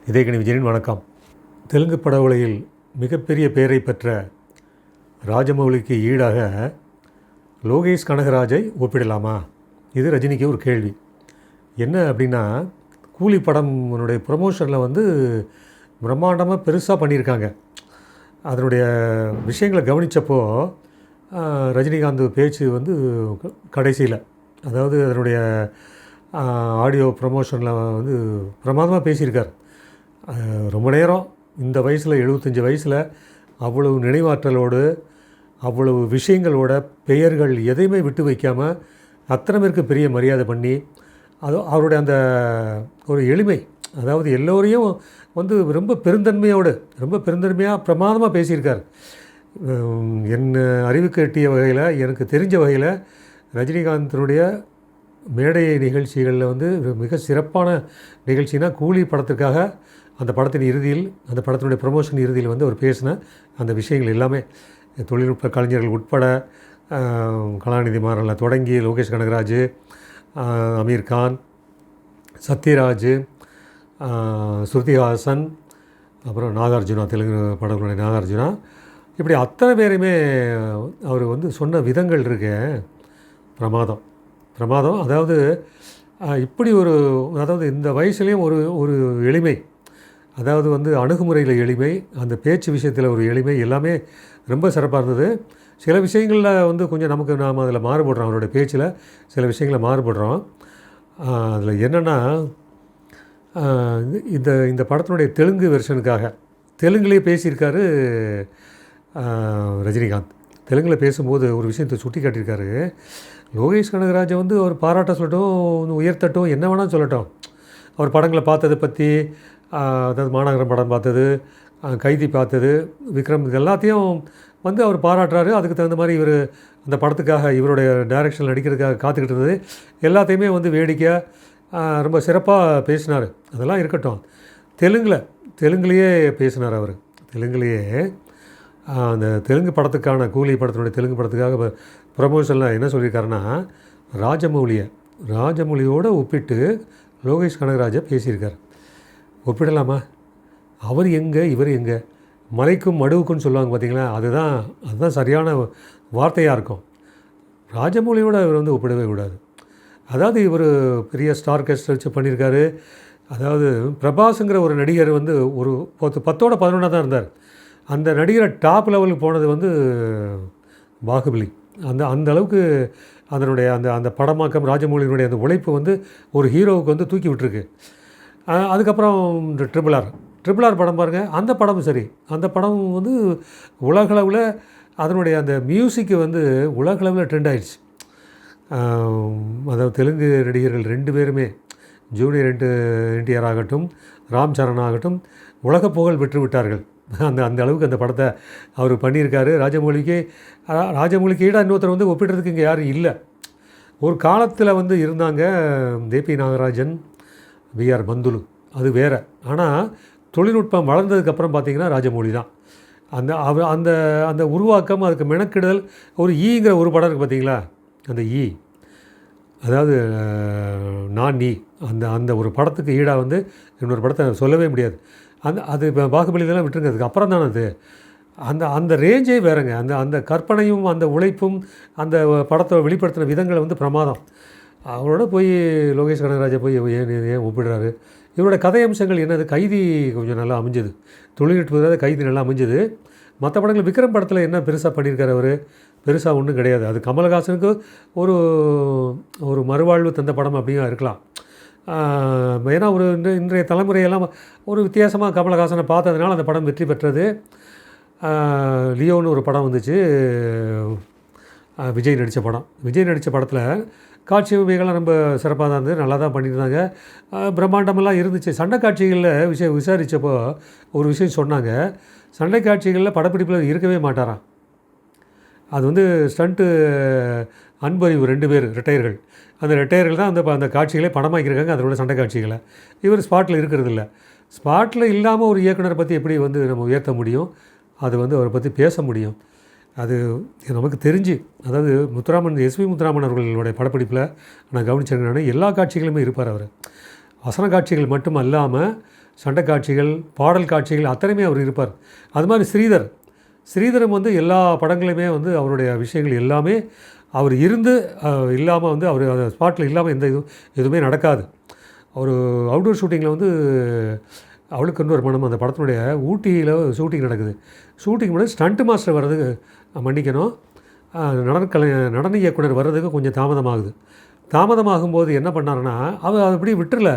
இதயக்கணி விஜயனின் வணக்கம். தெலுங்கு பட உலகில் மிகப்பெரிய பெயரை பெற்ற ராஜமௌலிக்கு ஈடாக லோகேஷ் கனகராஜை ஒப்பிடலாமா? இது ரஜினிக்கு ஒரு கேள்வி. என்ன அப்படின்னா, கூலி படம்னுடைய ப்ரமோஷனில் வந்து பிரம்மாண்டமாக பெருசாக பண்ணியிருக்காங்க. அதனுடைய விஷயங்களை கவனித்தப்போ ரஜினிகாந்த் பேச்சு வந்து கடைசியில், அதாவது அதனுடைய ஆடியோ ப்ரமோஷனில் வந்து பிரமாதமாக பேசியிருக்கார். ரொம்ப நேரம், இந்த வயசில் 75 வயசில் அவ்வளவு நினைவாற்றலோடு, அவ்வளவு விஷயங்களோட, பெயர்கள் எதையுமே விட்டு வைக்காமல் அத்தனை பேருக்கு பெரிய மரியாதை பண்ணி, அவருடைய அந்த ஒரு எளிமை, அதாவது எல்லோரையும் வந்து ரொம்ப பெருந்தன்மையாக பிரமாதமாக பேசியிருக்கார். என் அறிவுக்கு எட்டிய வகையில், எனக்கு தெரிஞ்ச வகையில் ரஜினிகாந்தினுடைய மேடை நிகழ்ச்சிகளில் வந்து மிக சிறப்பான நிகழ்ச்சினா கூலி படத்துக்காக அந்த படத்தின் இறுதியில், அந்த படத்தினுடைய ப்ரமோஷன் இறுதியில் வந்து அவர் பேசின அந்த விஷயங்கள் எல்லாமே, தொழில்நுட்ப கலைஞர்கள் உட்பட கலாநிதி மாறனில் தொடங்கி லோகேஷ் கனகராஜ், அமீர் கான், சத்யராஜ், ஸ்ருதிஹாசன், அப்புறம் நாகார்ஜுனா, தெலுங்கு படங்களுடைய நாகார்ஜுனா, இப்படி அத்தனை பேருமே அவர் வந்து சொன்ன விதங்கள் இருக்க பிரமாதம். அதாவது இப்படி அதாவது இந்த வயசுலேயும் ஒரு எளிமை, அதாவது வந்து அணுகுமுறையில் எளிமை, அந்த பேச்சு விஷயத்தில் ஒரு எளிமை, எல்லாமே ரொம்ப சிறப்பாக இருந்தது. சில விஷயங்களில் வந்து கொஞ்சம் நாம் அதில் மாறுபடுறோம், அவருடைய பேச்சில் சில விஷயங்களில் மாறுபடுறோம். அதில் என்னென்னா, இந்த படத்தினுடைய தெலுங்கு வெர்ஷனுக்காக தெலுங்குலேயே பேசியிருக்காரு ரஜினிகாந்த். தெலுங்கில் பேசும்போது ஒரு விஷயத்தை சுட்டி காட்டியிருக்காரு. லோகேஷ் கனகராஜை வந்து அவர் பாராட்ட சொல்லட்டும், உயர்த்தட்டும், என்ன வேணால் சொல்லட்டும், அவர் படங்களை பார்த்ததை பற்றி, அதாவது மாநகரம் படம் பார்த்தது, கைதி பார்த்தது, விக்ரம், இது எல்லாத்தையும் வந்து அவர் பாராட்டுறாரு. அதுக்கு தகுந்த மாதிரி இவர் அந்த படத்துக்காக இவருடைய டைரக்ஷனில் நடிக்கிறதுக்காக காத்துக்கிட்டு இருந்தது எல்லாத்தையுமே வந்து வேடிக்கை ரொம்ப சிறப்பாக பேசினார். அதெல்லாம் இருக்கட்டும், தெலுங்குலேயே பேசினார் அவர். தெலுங்குலேயே அந்த தெலுங்கு படத்துக்கான கூலி படத்தினுடைய தெலுங்கு படத்துக்காக ப்ரமோஷனில் என்ன சொல்லியிருக்காருன்னா, ராஜமௌலியோடு ஒப்பிட்டு லோகேஷ் கனகராஜை பேசியிருக்கார். ஒப்பிடலாமா? அவர் எங்கே, இவர் எங்கே? மலைக்கும் மடுவுக்குன்னு சொல்லுவாங்க பார்த்தீங்களா, அதுதான் சரியான வார்த்தையாக இருக்கும். ராஜமௌலியோட இவர் வந்து ஒப்பிடவே கூடாது. அதாவது இவர் பெரிய ஸ்டார் காஸ்ட் வச்சு பண்ணியிருக்காரு. அதாவது பிரபாஸுங்கிற ஒரு நடிகர் வந்து ஒரு 10ஓட 11 தான் இருந்தார். அந்த நடிகரை டாப் லெவலுக்கு போனது வந்து பாகுபலி. அந்த அளவுக்கு அதனுடைய அந்த படமாக்கம், ராஜமௌலியினுடைய அந்த உழைப்பு வந்து ஒரு ஹீரோவுக்கு வந்து தூக்கி விட்டுருக்கு. அதுக்கப்புறம் இந்த ட்ரிபிள் ஆர் படம் பாருங்கள், அந்த படமும் சரி, அந்த படம் வந்து உலகளவில் அதனுடைய அந்த மியூசிக்கு வந்து உலகளவில் ட்ரெண்ட் ஆகிடுச்சு. அதாவது தெலுங்கு நடிகர்கள் 2 பேருமே, ஜூனியர் என்டிஆர் ஆகட்டும், ராம் சரண் ஆகட்டும், உலக புகழ் பெற்று விட்டார்கள். அந்த அளவுக்கு அந்த படத்தை அவர் பண்ணியிருக்காரு. ராஜமௌலிக்கு ஈடாக இன்னொருத்தர் வந்து ஒப்பிடுறதுக்கு இங்கே யாரும் இல்லை. ஒரு காலத்தில் வந்து இருந்தாங்க தேபி நாகராஜன், விஆர் பந்துலு, அது வேறு. ஆனால் தொழில்நுட்பம் வளர்ந்ததுக்கப்புறம் பார்த்திங்கன்னா ராஜமௌலி தான். அந்த உருவாக்கம், அதுக்கு மெனக்கிடுதல். ஒரு ஈங்கிற ஒரு படம் இருக்குது பார்த்திங்களா, அந்த அதாவது நான் அந்த ஒரு படத்துக்கு ஈடாக வந்து இன்னொரு படத்தை சொல்லவே முடியாது. அது பாகுபலியெல்லாம் விட்டுருங்க, அதுக்கு அப்புறம் தானே அது. அந்த ரேஞ்சே வேறுங்க. அந்த கற்பனையும் அந்த உழைப்பும் அந்த படத்தை வெளிப்படுத்தின விதங்களை வந்து பிரமாதம். அவரோட போய் லோகேஷ் கனகராஜை போய் ஏன் ஒப்பிடுறாரு? இவரோட கதை அம்சங்கள் என்னது? கைதி கொஞ்சம் நல்லா அமைஞ்சது, தொழில்நுட்பத்தில் கைதி நல்லா அமைஞ்சது. மற்ற படங்கள், விக்ரம் படத்தில் என்ன பெருசாக பண்ணியிருக்காரு அவர்? பெருசாக ஒன்றும் கிடையாது. அது கமலஹாசனுக்கு ஒரு மறுவாழ்வு தந்த படம் அப்படிங்க இருக்கலாம். ஏன்னா இன்றைய தலைமுறையெல்லாம் ஒரு வித்தியாசமாக கமலஹாசனை பார்த்ததுனால அந்த படம் வெற்றி பெற்றது. லியோன்னு ஒரு படம் வந்துச்சு, விஜய் நடித்த படத்தில் காட்சி உமைகள்லாம் ரொம்ப சிறப்பாக தான் இருந்தது, நல்லா தான் பண்ணியிருந்தாங்க, பிரம்மாண்டமெல்லாம் இருந்துச்சு. சண்டை காட்சிகளில் விசாரித்தப்போ ஒரு விஷயம் சொன்னாங்க. சண்டை காட்சிகளில் படப்பிடிப்பில் இருக்கவே மாட்டாராம். அது வந்து ஸ்டண்ட்டு அன்பறிவு 2 பேர் ரிட்டையர்கள், அந்த ரிட்டையர்கள் தான் அந்த காட்சிகளே படமாக்கியிருக்காங்க. அதோட சண்டை காட்சிகளை இவர் ஸ்பாட்டில் இருக்கிறதில்ல. ஸ்பாட்டில் இல்லாமல் ஒரு இயக்குனரை பற்றி எப்படி வந்து நம்ம உயர்த்த முடியும்? அது வந்து அவரை பற்றி பேச முடியும். அது நமக்கு தெரிஞ்சு, அதாவது முத்துராமன், எஸ்வி முத்துராமன் அவர்களுடைய படப்பிடிப்பில் நான் கவனிச்சேன்னா எல்லா காட்சிகளுமே இருப்பார் அவர். வசன காட்சிகள் மட்டும் அல்லாமல் சண்டை காட்சிகள், பாடல் காட்சிகள் அத்தனையுமே அவர் இருப்பார். அது மாதிரி ஸ்ரீதரம் வந்து எல்லா படங்களையுமே வந்து அவருடைய விஷயங்கள் எல்லாமே அவர் இருந்து இல்லாமல் வந்து அவர் அந்த ஸ்பாட்டில் இல்லாமல் எதுவுமே நடக்காது. ஒரு அவுட்டோர் ஷூட்டிங்கில் வந்து அவளுக்கு இன்னொரு படம், அந்த படத்தினுடைய ஊட்டியில் ஷூட்டிங் நடக்குது. ஷூட்டிங் முன்னாடி ஸ்டண்ட் மாஸ்டர் வர்றதுக்கு மன்னிக்கணும், நடன இயக்குனர் வர்றதுக்கு கொஞ்சம் தாமதமாகும்போது என்ன பண்ணாருன்னா, அவர் அப்படி விட்டுறல,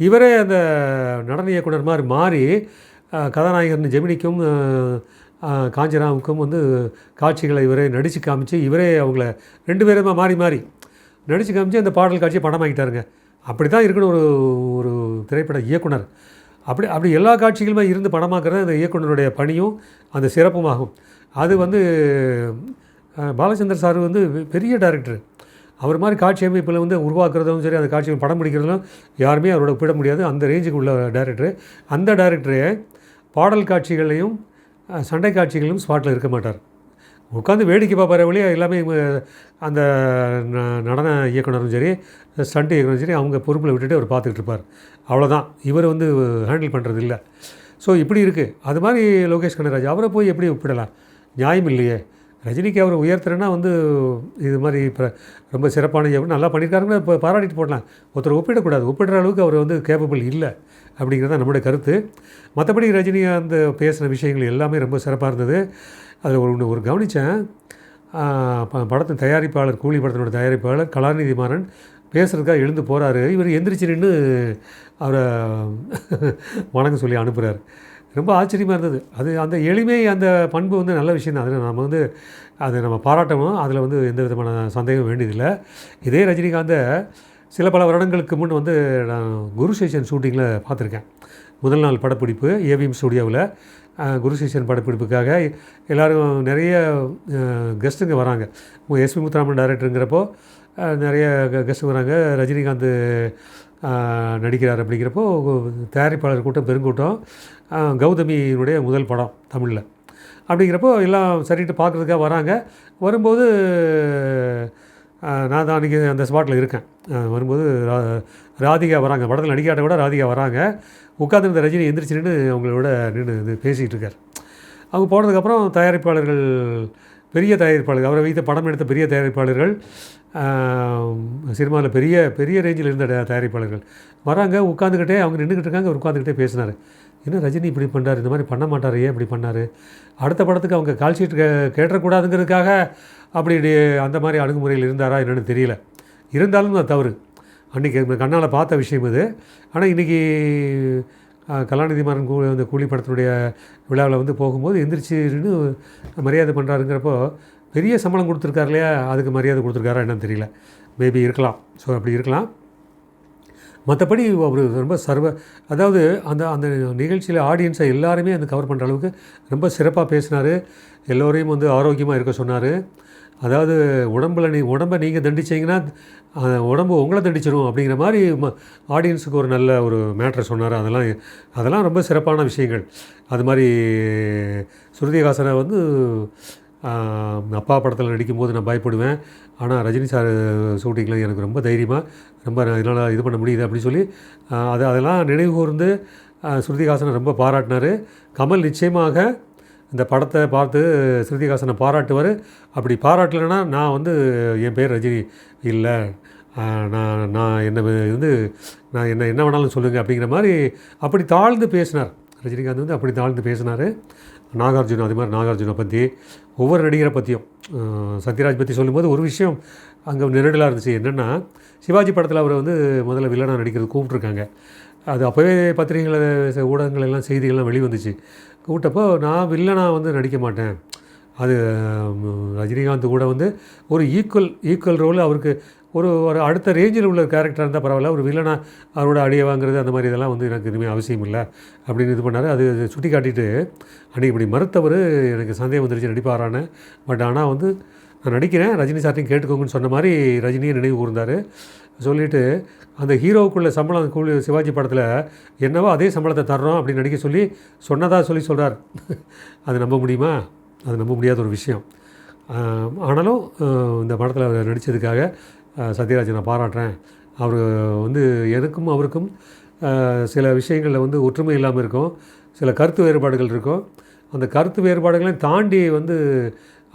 இவரே அந்த நடன இயக்குனர் மாதிரி மாறி கதாநாயகன் ஜெமினிக்கும் காஞ்சனாவுக்கும் வந்து காட்சிகளை இவரே நடித்து காமிச்சு, இவரே அவங்கள 2 பேருமா மாறி நடித்து காமிச்சு அந்த பாடல் காட்சியை படமாக்கிட்டாருங்க. அப்படி தான் இருக்கணும் ஒரு திரைப்பட இயக்குனர். அப்படி எல்லா காட்சிகளுமே இருந்து படமாக்குறது அந்த இயக்குனருடைய பணியும் அந்த சிறப்புமாகும். அது வந்து பாலச்சந்தர் சார் வந்து பெரிய டைரக்டர். அவர் மாதிரி காட்சி அமைப்பில் வந்து உருவாக்குறதும் சரி, அந்த காட்சிகள் படம் பிடிக்கிறதும் யாருமே அவரோட ஒப்பிட முடியாது. அந்த ரேஞ்சுக்கு உள்ள டைரக்டரு. அந்த டைரக்டரே பாடல் காட்சிகளையும் சண்டை காட்சிகளும் ஸ்பாட்டில் இருக்க மாட்டார். உட்காந்து வேடிக்கை பார்ப்பார் வழியா எல்லாமே. அந்த நடன இயக்குனரும் சரி, ஸ்டண்ட் இயக்குனரும் சரி, அவங்க பொறுப்பில் விட்டுட்டு அவர் பார்த்துக்கிட்டு இருப்பார். அவ்வளோதான். இவர் வந்து ஹேண்டில் பண்ணுறது இல்லை. ஸோ இப்படி இருக்குது. அது மாதிரி லோகேஷ் கனகராஜ் அவரை போய் எப்படி ஒப்பிடலாம்? நியாயம் இல்லையே. ரஜினிக்கு அவர் உயர்த்துறேன்னா வந்து இது மாதிரி இப்போ ரொம்ப சிறப்பான எப்படி நல்லா பண்ணியிருக்காருன்னு இப்போ பாராட்டிட்டு போடலாம். ஒருத்தர் ஒப்பிடக்கூடாது. ஒப்பிடுற அளவுக்கு அவர் வந்து கேப்பபிள் இல்லை அப்படிங்கிறது தான் நம்முடைய கருத்து. மற்றபடி ரஜினி அந்த பேசின விஷயங்கள் எல்லாமே ரொம்ப சிறப்பாக இருந்தது. அதில் ஒரு கவனித்தேன். படத்தின் தயாரிப்பாளர், கூலி படத்தினோட தயாரிப்பாளர் கலாநிதி மாறன் பேசுகிறதுக்காக எழுந்து போகிறாரு. இவர் எந்திரிச்சு நின்று அவரை வணக்கம் சொல்லி அனுப்புகிறார். ரொம்ப ஆச்சரியமாக இருந்தது. அந்த எளிமை, அந்த பண்பு வந்து நல்ல விஷயம் தான். அதில் நம்ம வந்து அதை நம்ம பாராட்டணும். அதில் வந்து எந்த விதமான சந்தேகம் வேண்டியதில்லை. இதே ரஜினிகாந்தை பல வருடங்களுக்கு முன் வந்து நான் குரு சேஷன் ஷூட்டிங்கில் பார்த்துருக்கேன். முதல் நாள் படப்பிடிப்பு ஏவிஎம் ஸ்டுடியோவில் குரு சேஷன் படப்பிடிப்புக்காக எல்லோரும் நிறைய கெஸ்ட்டுங்க வராங்க. எஸ்வி முத்துராமன் டைரக்டருங்கிறப்போ நிறைய கெஸ்ட்டு வராங்க. ரஜினிகாந்த் நடிக்கிறார். அப்படிங்கிறப்போ தயாரிப்பாளர் கூட்டம் பெருங்கூட்டம். கௌதமியினுடைய முதல் படம் தமிழில். அப்படிங்கிறப்போ எல்லாம் சரிட்டு பார்க்குறதுக்காக வராங்க. வரும்போது நான் தான் அன்றைக்கி அந்த ஸ்பாட்டில் இருக்கேன். வரும்போது ராதிகா வராங்க. படத்தில் நடிக்காட்ட விட ராதிகா வராங்க. உட்காந்துருந்த ரஜினி எந்திரிச்சு நின்று அவங்களோட இது பேசிகிட்டு இருக்கார். அவங்க போனதுக்கப்புறம் தயாரிப்பாளர்கள், பெரிய தயாரிப்பாளர்கள், அவரை வைத்த படம் எடுத்த பெரிய தயாரிப்பாளர்கள், சினிமாவில் பெரிய ரேஞ்சில் இருந்த தயாரிப்பாளர்கள் வராங்க. உட்காந்துக்கிட்டே அவங்க நின்றுக்கிட்டு இருக்காங்க. அவர் உட்காந்துக்கிட்டே பேசினார். என்ன ரஜினி இப்படி பண்ணார், இந்த மாதிரி பண்ண மாட்டார், ஏன் இப்படி பண்ணார்? அடுத்த படத்துக்கு அவங்க கால் ஷீட் கேட்டக்கூடாதுங்கிறதுக்காக அப்படி அந்த மாதிரி அணுகுமுறையில் இருந்தாரா என்னென்னு தெரியல. இருந்தாலும் அது தவறு. அன்றைக்கி கண்ணால் பார்த்த விஷயம் இது. ஆனால் இன்றைக்கி கலாநிதி மாறன் அந்த கூலி படத்தினுடைய விழாவில் வந்து போகும்போது எந்திரிச்சின்னு மரியாதை பண்ணுறாருங்கிறப்போ, பெரிய சம்பளம் கொடுத்துருக்காரு இல்லையா, அதுக்கு மரியாதை கொடுத்துருக்காரா என்னன்னு தெரியல. மேபி இருக்கலாம். ஸோ அப்படி இருக்கலாம். மற்றபடி அவர் ரொம்ப அதாவது அந்த நிகழ்ச்சியில் ஆடியன்ஸை எல்லாருமே அந்த கவர் பண்ணுற அளவுக்கு ரொம்ப சிறப்பாக பேசினார். எல்லோரையும் வந்து ஆரோக்கியமாக இருக்க சொன்னார். அதாவது உடம்பை நீங்கள் தண்டிச்சிங்கன்னா உடம்பு உங்களை தண்டிச்சிடும் அப்படிங்கிற மாதிரி ஆடியன்ஸுக்கு ஒரு நல்ல ஒரு மேட்ரை சொன்னார். அதெல்லாம் ரொம்ப சிறப்பான விஷயங்கள். அது மாதிரி ஸ்ருதிஹாசனை வந்து அப்பா படத்தில் நடிக்கும்போது நான் பயப்படுவேன், ஆனால் ரஜினி சார் ஷூட்டிங்கில் எனக்கு ரொம்ப தைரியமாக ரொம்ப என்னால் இது பண்ண முடியுது அப்படின்னு சொல்லி அதெல்லாம் நினைவு கூர்ந்து ஸ்ருதிஹாசனை ரொம்ப பாராட்டினார். கமல் நிச்சயமாக இந்த படத்தை பார்த்து ஸ்ருதிஹாசனை பாராட்டுவார். அப்படி பாராட்டலைன்னா நான் வந்து என் பேர் ரஜினி இல்லை, நான் என்ன வேணாலும் சொல்லுங்கள் அப்படிங்கிற மாதிரி அப்படி தாழ்ந்து பேசினார். ரஜினிகாந்த் வந்து அப்படி தாழ்ந்து பேசினார். நாகார்ஜுன அது மாதிரி நாகார்ஜுனை பற்றி, ஒவ்வொரு நடிகரை பற்றியும், சத்யராஜ் பற்றி சொல்லும்போது ஒரு விஷயம் அங்கே நெருடலாக இருந்துச்சு. என்னென்னா, சிவாஜி படத்தில் அவரை வந்து முதல்ல வில்லனாக நடிக்கிறது கூப்பிட்ருக்காங்க. அது அப்போவே பத்திரிகைகள், ஊடகங்கள் எல்லாம் செய்திகள்லாம் வெளிவந்துச்சு. கூப்பிட்டப்போ நான் வில்லனாக வந்து நடிக்க மாட்டேன், அது ரஜினிகாந்த் கூட வந்து ஒரு ஈக்குவல் ரோல், அவருக்கு ஒரு அடுத்த ரேஞ்சில் உள்ள கேரக்டராக இருந்தால் பரவாயில்ல, ஒரு வில்லனாக அவரோட அடியை வாங்குறது அந்த மாதிரி இதெல்லாம் வந்து எனக்கு எதுவுமே அவசியம் இல்லை அப்படின்னு இது பண்ணார். அது சுட்டி காட்டிட்டு அன்றைக்கி இப்படி மறுத்தவர் எனக்கு சந்தேகம் வந்துருச்சு நடிப்பாரான்னு. பட் ஆனால் வந்து நான் நடிக்கிறேன், ரஜினி சார்ட்டையும் கேட்டுக்கோங்கன்னு சொன்ன மாதிரி ரஜினியை நினைவு கூர்ந்தார். சொல்லிவிட்டு அந்த ஹீரோவுக்குள்ள சம்பளம் கூலி சிவாஜி படத்தில் என்னவோ அதே சம்பளத்தை தர்றோம் அப்படின்னு நடிக்க சொல்லி சொல்கிறார். அது நம்ப முடியுமா? அது நம்ப முடியாத ஒரு விஷயம். ஆனாலும் இந்த படத்தில் அவர் நடித்ததுக்காக சத்யராஜை நான் பாராட்டுறேன். அவர் வந்து எனக்கும் அவருக்கும் சில விஷயங்களில் வந்து ஒற்றுமை இல்லாமல் இருக்கும், சில கருத்து வேறுபாடுகள் இருக்கும். அந்த கருத்து வேறுபாடுகளையும் தாண்டி வந்து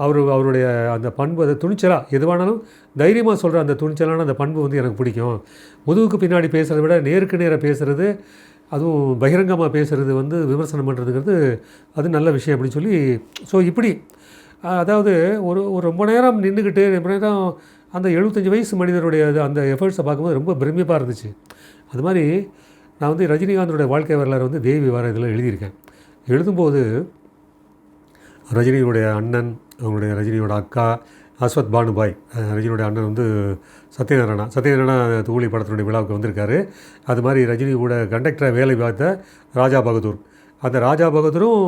அவருடைய அந்த பண்பு, அதை துணிச்சலாக எதுவானாலும் தைரியமாக சொல்கிற அந்த துணிச்சலான அந்த பண்பு வந்து எனக்கு பிடிக்கும். முதுகுக்கு பின்னாடி பேசுகிறத விட நேருக்கு நேராக பேசுகிறது, அதுவும் பகிரங்கமாக பேசுகிறது வந்து விமர்சனம் பண்ணுறதுங்கிறது அது நல்ல விஷயம் அப்படின்னு சொல்லி. ஸோ இப்படி அதாவது ஒரு ஒரு ரொம்ப நேரம் நின்றுக்கிட்டு ரொம்ப நேரம் அந்த 75 வயசு மனிதருடைய அந்த எஃபர்ட்ஸை பார்க்கும்போது ரொம்ப பிரமிப்பாக இருந்துச்சு. அது மாதிரி நான் வந்து ரஜினிகாந்தனுடைய வாழ்க்கை வரலாறு வந்து தேவி வார இதில் எழுதியிருக்கேன். எழுதும்போது ரஜினியுடைய அண்ணன், அவங்களுடைய ரஜினியோட அக்கா அஸ்வத் பானுபாய், ரஜினியோடைய அண்ணன் வந்து சத்யநாராயணா தூளி படத்தினுடைய விழாவுக்கு வந்திருக்காரு. அது மாதிரி ரஜினி கூட கண்டக்டரை வேலை பார்த்த ராஜா பகதூர், அந்த ராஜா பகதூரும்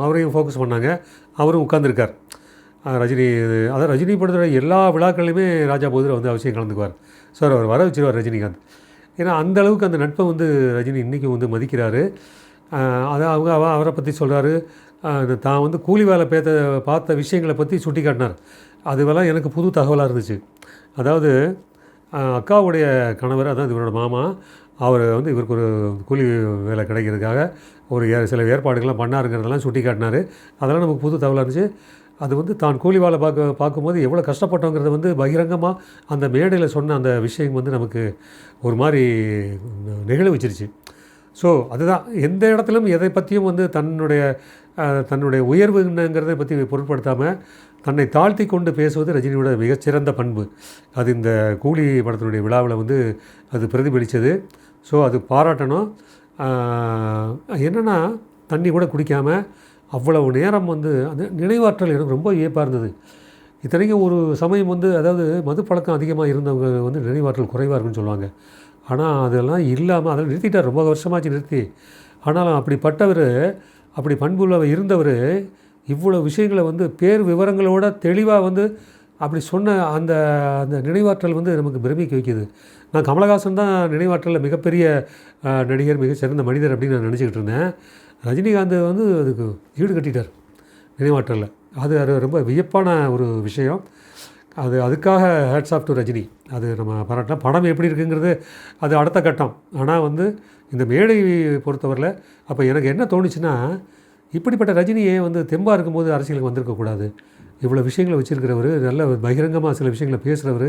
அவரையும் ஃபோக்கஸ் பண்ணாங்க. அவரும் உட்கார்ந்துருக்கார். அதான் ரஜினி படத்தோட எல்லா விழாக்கள்லையுமே ராஜா பகதூர் வந்து அவசியம் கலந்துக்குவார். சார் அவர் வர வச்சுருவார் ரஜினிகாந்த். ஏன்னா அந்தளவுக்கு அந்த நட்பை வந்து ரஜினி இன்றைக்கும் வந்து மதிக்கிறாரு. அதை அவரை பற்றி சொல்கிறாரு. தான் வந்து கூலி வேலை பார்த்த விஷயங்களை பற்றி சுட்டி காட்டினார். அதுவெல்லாம் எனக்கு புது தகவலாக இருந்துச்சு. அதாவது அக்காவுடைய கணவர், அதான் இவரோட மாமா, அவர் வந்து இவருக்கு ஒரு கூலி வேலை கிடைக்கிறதுக்காக ஒரு சில ஏற்பாடுகள்லாம் பண்ணாருங்கிறதெல்லாம் சுட்டி காட்டினார். அதெல்லாம் நமக்கு புது தகவலாக இருந்துச்சு. அது வந்து தான் கூலி வேலை பார்க்கும்போது எவ்வளோ கஷ்டப்பட்டோங்கிறத வந்து பகிரங்கமாக அந்த மேடையில் சொன்ன அந்த விஷயம் வந்து நமக்கு ஒரு மாதிரி நெகிழ வச்சிருச்சு. ஸோ அதுதான், எந்த இடத்துலையும் எதை பற்றியும் வந்து தன்னுடைய உயர்வுங்கிறத பற்றி பொருட்படுத்தாமல் தன்னை தாழ்த்தி கொண்டு பேசுவது ரஜினியோட மிகச்சிறந்த பண்பு. அது இந்த கூலி படத்தினுடைய விழாவில் வந்து அது பிரதிபலித்தது. ஸோ அது பாராட்டணும். என்னென்னா தண்ணி கூட குடிக்காமல் அவ்வளவு நேரம் வந்து அந்த நினைவாற்றல் எனக்கு ரொம்ப வியப்பாக இருந்தது. இத்தனைக்கும் ஒரு சமயம் வந்து, அதாவது மது பழக்கம் அதிகமாக இருந்தவங்க வந்து நினைவாற்றல் குறைவாக இருக்குன்னு சொல்லுவாங்க. ஆனால் அதெல்லாம் இல்லாமல் அதெல்லாம் நிறுத்திட்டார், ரொம்ப வருஷமாச்சு நிறுத்தி. ஆனாலும் அப்படி பண்புள்ள இருந்தவர் இவ்வளோ விஷயங்களை வந்து பேர் விவரங்களோட தெளிவாக வந்து அப்படி சொன்ன அந்த அந்த நினைவாற்றல் வந்து நமக்கு பிரமிக்க வைக்கிது. நான் கமலஹாசன் தான் நினைவாற்றலில் மிகப்பெரிய நடிகர், மிகச்சிறந்த மனிதர் அப்படின்னு நான் நினச்சிக்கிட்டு இருந்தேன். ரஜினிகாந்த் வந்து அதுக்கு ஈடு கட்டிட்டார் நினைவாற்றலில். அது ரொம்ப வியப்பான ஒரு விஷயம். அதுக்காக ஹேட்ஸ் ஆஃப் டு ரஜினி. அது நம்ம பாராட்டலாம். படம் எப்படி இருக்குங்கிறது அது அடுத்த கட்டம். ஆனால் வந்து இந்த மேடை பொறுத்தவரையில் அப்போ எனக்கு என்ன தோணுச்சுன்னா, இப்படிப்பட்ட ரஜினியே வந்து தெம்பாக இருக்கும்போது அரசியலுக்கு வந்திருக்கக்கூடாது. இவ்வளோ விஷயங்களை வச்சுருக்கிறவர், நல்ல பகிரங்கமாக சில விஷயங்களை பேசுகிறவர்,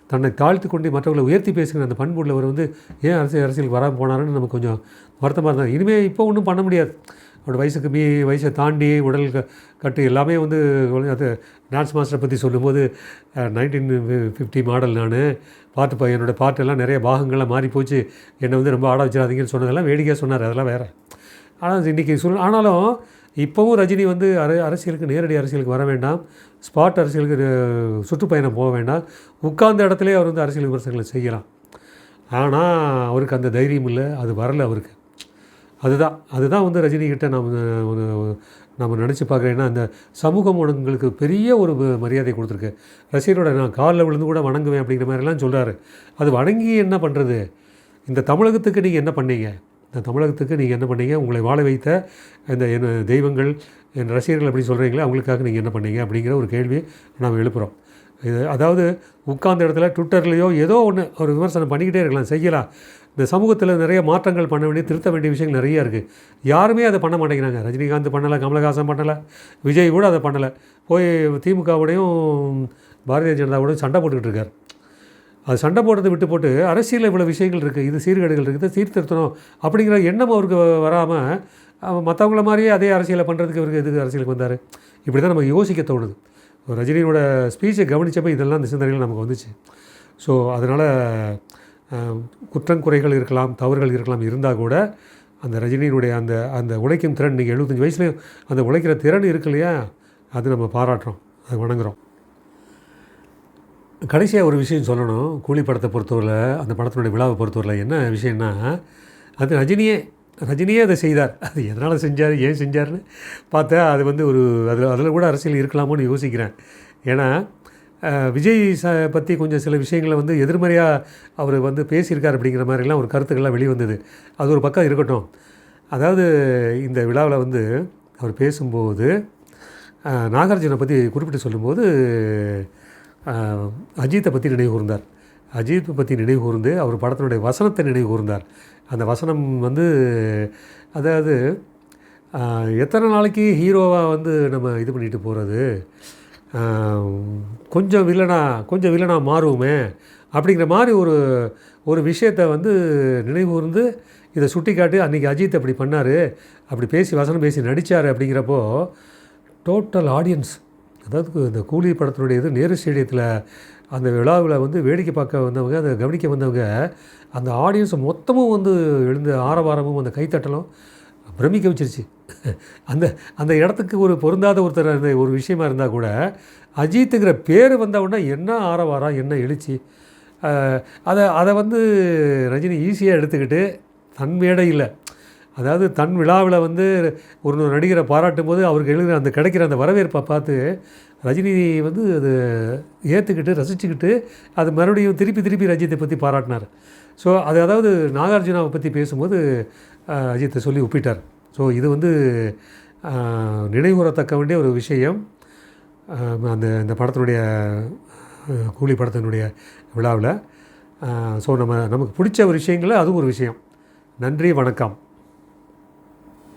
தன்னை தாழ்த்து கொண்டு மற்றவர்களை உயர்த்தி பேசுகிற அந்த பண்புள்ளவர் வந்து ஏன் அரசியலுக்கு வராமல் போனாருன்னு நமக்கு கொஞ்சம் வருத்தமாக இருந்தார். இனிமேல் இப்போ ஒன்றும் பண்ண முடியாது. அவரோட வயசை தாண்டி உடல் கட்டு எல்லாமே வந்து அது டான்ஸ் மாஸ்டரை பற்றி சொல்லும்போது 1950 மாடல் நான் என்னோடய பாட்டெல்லாம் நிறைய பாகங்கள்லாம் மாறி போச்சு, என்னை வந்து ரொம்ப ஆட வச்சிடாதீங்கன்னு சொன்னதெல்லாம் வேடிக்கையாக சொன்னார், அதெல்லாம் வேறு. ஆனால் இன்றைக்கி ஆனாலும் இப்போவும் ரஜினி வந்து நேரடி அரசியலுக்கு வர வேண்டாம், ஸ்பாட் அரசியலுக்கு சுற்றுப்பயணம் போக வேண்டாம், உட்கார்ந்த இடத்துலேயே அவர் வந்து அரசியல் விமர்சனங்களை செய்யலாம். ஆனால் அவருக்கு அந்த தைரியம் இல்லை, அது வரலை அவருக்கு. அதுதான் வந்து ரஜினிகிட்ட நம்ம நினச்சி பார்க்குறேன்னா, அந்த சமூகம் உங்களுக்கு பெரிய ஒரு மரியாதை கொடுத்துருக்கு. ரசிகரோட நான் காலில் விழுந்து கூட வணங்குவேன் அப்படிங்கிற மாதிரிலாம் சொல்கிறாரு. அது வணங்கி என்ன பண்ணுறது? இந்த தமிழகத்துக்கு நீங்கள் என்ன பண்ணீங்க? உங்களை வாழ வைத்த இந்த என் தெய்வங்கள், என் ரசிகர்கள் அப்படி சொல்கிறீங்களே, அவங்களுக்காக நீங்கள் என்ன பண்ணீங்க அப்படிங்கிற ஒரு கேள்வி நாம் எழுப்புகிறோம். அதாவது உட்கார்ந்த இடத்துல ட்விட்டர்லேயோ ஏதோ ஒன்று ஒரு விமர்சனம் பண்ணிக்கிட்டே இருக்கலாம், செய்யலாம். இந்த சமூகத்தில் நிறைய மாற்றங்கள் பண்ண வேண்டிய, திருத்த வேண்டிய விஷயங்கள் நிறையா இருக்குது. யாருமே அதை பண்ண மாட்டேங்கிறாங்க. ரஜினிகாந்த் பண்ணலை, கமலஹாசன் பண்ணலை, விஜய் கூட அதை பண்ணலை. போய் திமுகவோடையும் பாரதிய ஜனதாவோடையும் சண்டை போட்டுக்கிட்டு இருக்கார். அது சண்டை போடுறதை விட்டு போட்டு அரசியலில் இவ்வளோ விஷயங்கள் இருக்குது, இது சீர்கேடுகள் இருக்குது, சீர்திருத்தணும் அப்படிங்கிற எண்ணம் அவருக்கு வராமல் மற்றவங்கள மாதிரியே அதே அரசியலை பண்ணுறதுக்கு இவருக்கு எதுக்கு அரசியலுக்கு வந்தார்? இப்படி தான் நம்ம யோசிக்க தோணுது. ரஜினியோட ஸ்பீச்சை கவனித்தப்போ இதெல்லாம் இந்த சிந்தனைகள் நமக்கு வந்துச்சு. ஸோ அதனால் குற்றங்குறைகள் இருக்கலாம், தவறுகள் இருக்கலாம், இருந்தால் கூட அந்த ரஜினியினுடைய அந்த உழைக்கும் திறன், நீங்கள் 75 வயசுலேயும் அந்த உழைக்கிற திறன் இருக்கு இல்லையா, அது நம்ம பாராட்டுறோம், அது வணங்குகிறோம். கடைசியாக ஒரு விஷயம் சொல்லணும். கூலி படத்தை பொறுத்தவரையில், அந்த படத்தினுடைய விழாவை பொறுத்தவரையில் என்ன விஷயம்னா, அது ரஜினியே அதை செய்தார். அது எதனால் செஞ்சார், ஏன் செஞ்சார்னு பார்த்தா அது வந்து அதில் கூட அரசியல் இருக்கலாமோன்னு யோசிக்கிறேன். ஏன்னா விஜய் பற்றி கொஞ்சம் சில விஷயங்களை வந்து எதிர்மறையாக அவர் வந்து பேசியிருக்கார் அப்படிங்கிற மாதிரிலாம் ஒரு கருத்துக்கள்லாம் வெளிவந்தது. அது ஒரு பக்கம் இருக்கட்டும். அதாவது இந்த விழாவில் வந்து அவர் பேசும்போது நாகார்ஜுனை பற்றி குறிப்பிட்டு சொல்லும்போது அஜித்தை பற்றி நினைவு கூர்ந்தார். அஜித்தை பற்றி நினைவு கூர்ந்து அவர் படத்தினுடைய வசனத்தை நினைவு கூர்ந்தார். அந்த வசனம் வந்து அதாவது எத்தனை நாளைக்கு ஹீரோவாக வந்து நம்ம இது பண்ணிட்டு போகிறது, கொஞ்சம் வில்லனாக மாறுவோமே அப்படிங்கிற மாதிரி ஒரு விஷயத்தை வந்து நினைவு கூர்ந்து இதை சுட்டி காட்டி அன்றைக்கி அஜித் அப்படி பண்ணார், அப்படி வசனம் பேசி நடித்தார் அப்படிங்கிறப்போ டோட்டல் ஆடியன்ஸ், அதாவது இந்த கூலி படத்தினுடைய இது நேரு ஸ்டேடியத்தில் அந்த விழாவில் வந்து வேடிக்கை பார்க்க வந்தவங்க, அதை கவனிக்க வந்தவங்க, அந்த ஆடியன்ஸ் மொத்தமும் வந்து எழுந்த ஆரவாரமும் அந்த கைத்தட்டலும் பிரமிக்க வச்சிருச்சு. அந்த இடத்துக்கு ஒரு பொருந்தாத ஒருத்தர் அந்த ஒரு விஷயமா இருந்தால் கூட அஜித்துங்கிற பேர் வந்தவுடனே என்ன ஆரவாரம், என்ன எழுச்சி, அதை வந்து ரஜினி ஈஸியாக எடுத்துக்கிட்டு தன் மேடையில், அதாவது தன் விழாவில் வந்து ஒரு நடிகரை பாராட்டும் போது அவருக்கு எழுதுகிற கிடைக்கிற அந்த வரவேற்பை பார்த்து ரஜினி வந்து அது ஏற்றுக்கிட்டு ரசிச்சுக்கிட்டு அது மறுபடியும் திருப்பி அஜித்தை பற்றி பாராட்டினார். ஸோ அதாவது நாகார்ஜுனாவை பற்றி பேசும்போது அஜித்தை சொல்லி ஒப்பிட்டார். ஸோ இது வந்து நினைவுறத்தக்க வேண்டிய ஒரு விஷயம். இந்த படத்தினுடைய கூலி படத்தினுடைய விழாவில். ஸோ நமக்கு பிடிச்ச ஒரு விஷயங்களில் அதுவும் ஒரு விஷயம். நன்றி, வணக்கம்.